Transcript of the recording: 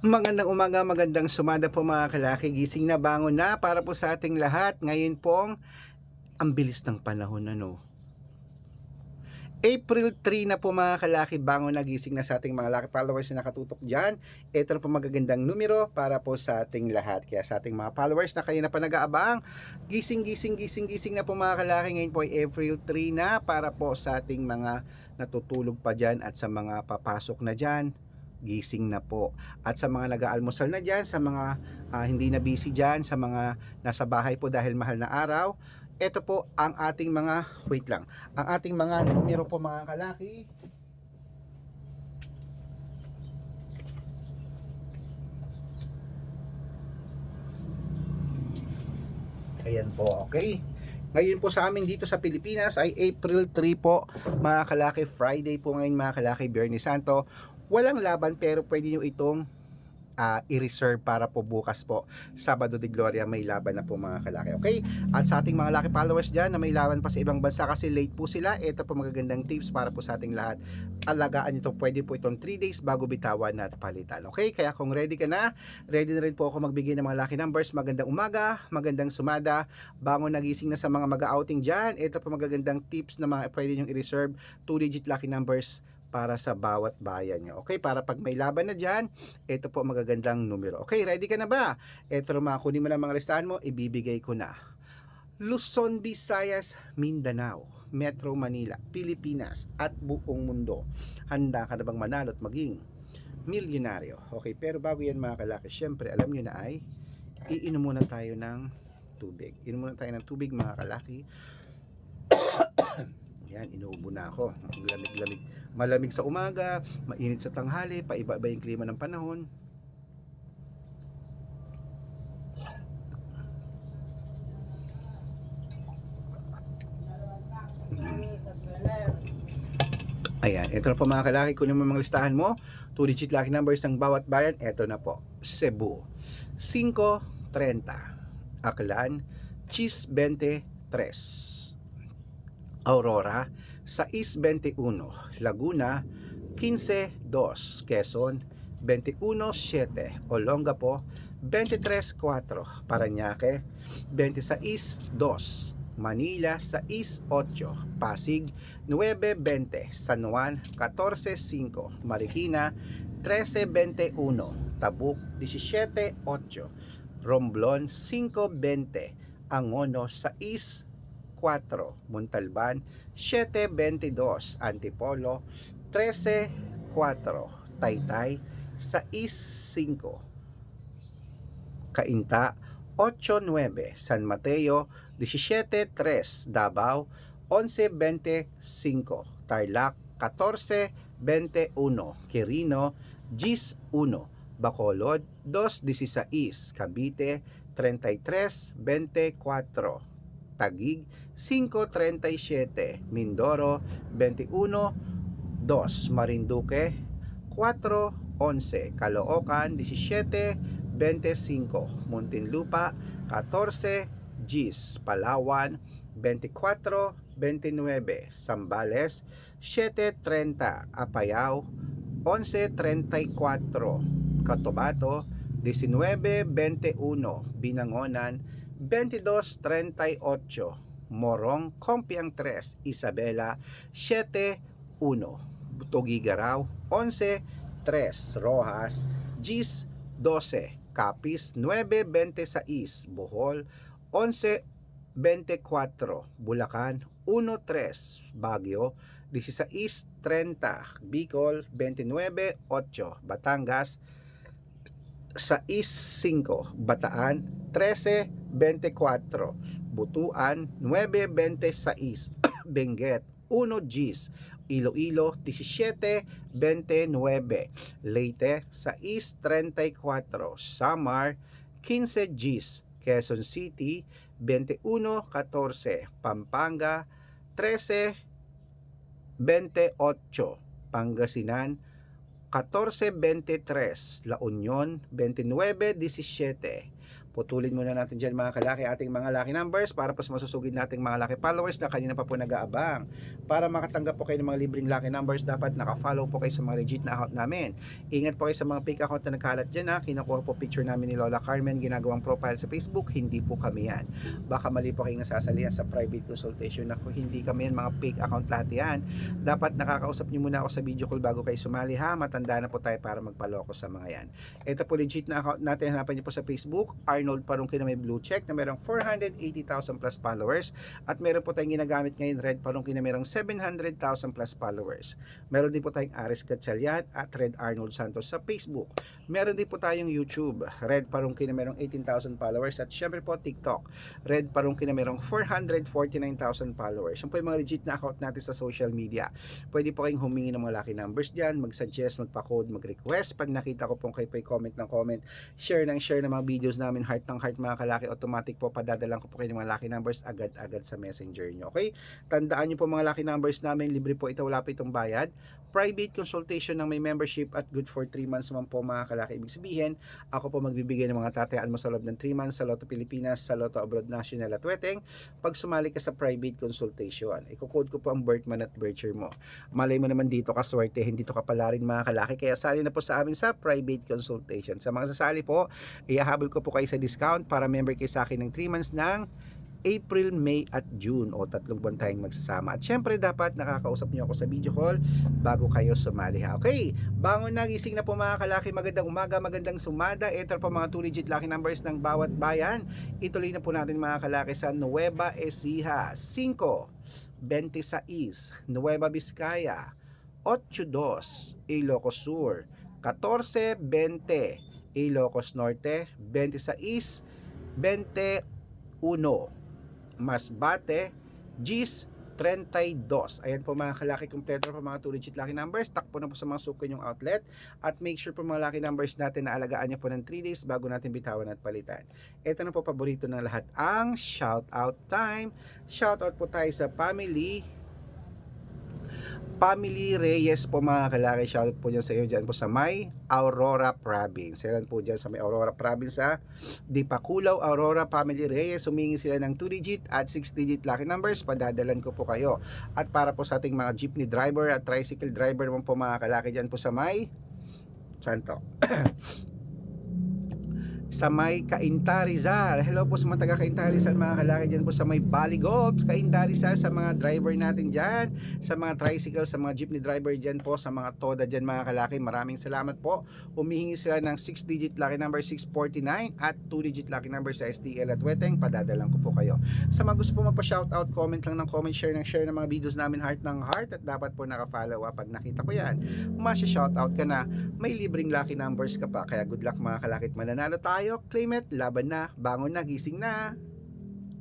Magandang umaga, magandang sumada po mga kalaki. Gising na, bangon na para po sa ating lahat. Ngayon pong ang bilis ng panahon ano. April 3 na po mga kalaki, bangon na, gising na sa ating mga laki followers na nakatutok dyan. Ito na po magagandang numero para po sa ating lahat. Kaya sa ating mga followers na kayo na pa nag-aabang, gising na po mga kalaki. Ngayon po ay April 3 na para po sa ating mga natutulog pa dyan at sa mga papasok na dyan. Gising na po. At sa mga nag-aalmusal na dyan, sa mga hindi na busy dyan, sa mga nasa bahay po dahil mahal na araw, ito po ang ating mga, wait lang, ang ating mga numero po mga kalaki. Ayan po, okay. Ngayon po sa amin dito sa Pilipinas ay April 3 po mga kalaki. Friday po ngayon mga kalaki, Biyernes Santo. Walang laban pero pwede nyo itong i-reserve para po bukas po, Sabado de Gloria, may laban na po mga kalaki. Okay? At sa ating mga laki followers dyan na may laban pa sa ibang bansa kasi late po sila, ito po magagandang tips para po sa ating lahat. Alagaan nyo to, pwede po itong 3 days bago bitawan at palitan. Okay? Kaya kung ready ka na, ready na rin po ako magbigay ng mga lucky numbers. Magandang umaga, magandang sumada, bangon nagising na sa mga mag-outing dyan. Ito po magagandang tips na mga pwede nyo i-reserve, 2-digit lucky numbers para sa bawat bayan nyo. Okay, para pag may laban na dyan, ito po magagandang numero. Okay, ready ka na ba? Ito mga kunin mo lang mga listahan mo, ibibigay ko na. Luzon, Visayas, Mindanao, Metro Manila, Pilipinas, at buong mundo. Handa ka na bang manalo at maging milyonaryo? Okay, pero bago yan mga kalaki, syempre alam nyo na ay iinom muna tayo ng tubig. Inom muna tayo ng tubig mga kalaki. Yan, inuubo na ako. Lamig-lamig. Malamig sa umaga, mainit sa tanghali, paiba-iba yung klima ng panahon. Ayan, ito na po mga kalaki, kunin mo mga listahan mo. 2-digit lucky numbers ng bawat bayan. Ito na po. Cebu, 5:30. Aklan, Chis 23. Aurora, 6:21. Laguna, 15:2. Quezon, 21:7. Olongapo, 23:4. Parañaque, 26:2. Manila, 6:8. Pasig, 9:20. San Juan, 14:5. Marikina, 13:21. Tabuk, 17:8. Romblon, 5:20. Angono, 6:4. Montalban, 7:22. Antipolo, 13:4. Taytay, 6:5. Cainta, 8:9. San Mateo, 17:3. Davao, 11:25. Tarlac, 14:21. Quirino, 10:1. Bacolod, 2:16. Cavite, 33:24. Taguig, 5:37. Mindoro, 21:2. Marinduque, 4:11. Caloocan, 17:25. Muntinlupa, 14 Gs. Palawan, 24:29. Zambales, 7:30. Apayao, 11:34. Cotabato, 19:21. Binangonan, 22:38. Morong, Compiang 3. Isabela, 7:1. Tugigaraw, 11:3. Rojas, Gis, 12. Capiz, 9:26. Bohol, 11:24. Bulacan, 1:3. Baguio, 16:30. Bicol, 29:8. Batangas, 6:5. Bataan, 13:24. Butuan, 9:26. Benguet, 1 Gs. Iloilo, 17:29. Leyte, 6:34. Samar, 15 Gs. Quezon City, 21:14. Pampanga, 13:28. Pangasinan, 14:23. La Union, 29:17. Putulin muna natin dyan mga kalaki ating mga lucky numbers para po sa masusugid nating mga lucky followers na kanina pa po nag-aabang. Para makatanggap po kayo ng mga libreng lucky numbers, dapat naka-follow po kayo sa mga legit na account namin. Ingat po kayo sa mga fake account na nagkalat dyan ha. Kinukuha po picture namin ni Lola Carmen, ginagawang profile sa Facebook, hindi po kami yan. Baka mali po kayong nasasalihan sa private consultation. Ako, hindi kami yan, mga fake account lahat yan. Dapat nakakausap nyo muna ako sa video call bago kayo sumali ha. Matanda na po tayo para magpaloko sa mga yan. Ito po legit na account natin, hanapan nyo po sa Facebook, Arnold Parungki na may blue check na merong 480,000 plus followers, at meron po tayong ginagamit ngayon Red Parungki na merong 700,000 plus followers. Meron din po tayong Aris Gatchalian at Red Arnold Santos sa Facebook. Meron din po tayong YouTube, Red Parungki na merong 18,000 followers, at syempre po TikTok, Red Parungki na merong 449,000 followers. Yan po yung mga legit na account natin sa social media. Pwede po kayong humingi ng mga lucky numbers dyan, mag-suggest, magpa-code, mag-request. Pag nakita ko pong kayo po comment ng comment, share ng mga videos namin, heart ng heart mga kalaki, automatic po padadalang ko po kayo ng mga lucky numbers agad-agad sa messenger nyo. Okay? Tandaan nyo po mga lucky numbers namin, libre po ito, wala po itong bayad. Private consultation ng may membership at good for 3 months naman po mga kalaki. Ibig sabihin, ako po magbibigay ng mga tatayaan mo sa loob ng 3 months sa Lotto Pilipinas, sa Lotto Abroad National at Weteng pag sumali ka sa private consultation. Iko-code ko po ang birth month at birth year mo. Malay mo naman dito ka swerte, hindi to kapala rin mga kalaki, kaya sali na po sa amin sa private consultation. Sa mga sasali po, ihahabol ko po kayo sa discount para member kayo sa akin ng 3 months ng April, May at June, o 3 buwan tayong magsasama. At syempre dapat nakakausap niyo ako sa video call bago kayo sumali ha. Okay, bangon na, gising na po mga kalaki, magandang umaga, magandang sumada. Ito po mga 2 digit lucky numbers ng bawat bayan. Ituloy na po natin mga kalaki sa Nueva Ecija, 5, 26, Nueva Vizcaya, 82, Ilocos Sur, 14, 20, Ilocos Norte, 26, 21, Masbate, Gis, 32. Ayan po mga kalaki, kompleto po mga 2 digit lucky numbers. Takpo na po sa mga suko yung outlet, at make sure po mga lucky numbers natin na alagaan nyo po ng 3 days bago natin bitawan at palitan. Ito na po paborito ng lahat, ang shout out time. Shout out po tayo sa Family Reyes po mga kalaki. Shoutout po dyan sa iyo dyan po sa may Aurora Province. Yan po dyan sa may Aurora Province sa Dipakulaw, Aurora. Family Reyes, humingi sila ng 2 digit at 6 digit lucky numbers, padadalan ko po kayo. At para po sa ating mga jeepney driver at tricycle driver naman po mga kalaki dyan po sa may Santo sa may Cainta Rizal. Hello po sa mga taga Cainta Rizal mga kalaki dyan po sa may Baligog, Cainta Rizal, sa mga driver natin dyan, sa mga tricycle, sa mga jeepney driver dyan po, sa mga toda dyan mga kalaki, maraming salamat po. Humihingi sila ng 6 digit lucky number 649 at 2 digit lucky number sa STL at Weteng, padadalang ko po kayo. Sa mga gusto po magpa-shoutout, comment lang ng comment, share ng mga videos namin, heart ng heart, at dapat po naka-follow up. Pag nakita ko yan, masya-shoutout ka na, may libreng lucky numbers ka pa, kaya good luck mga kalakit, mananalo tayo. Claim it, laban na, bangon na, gising na.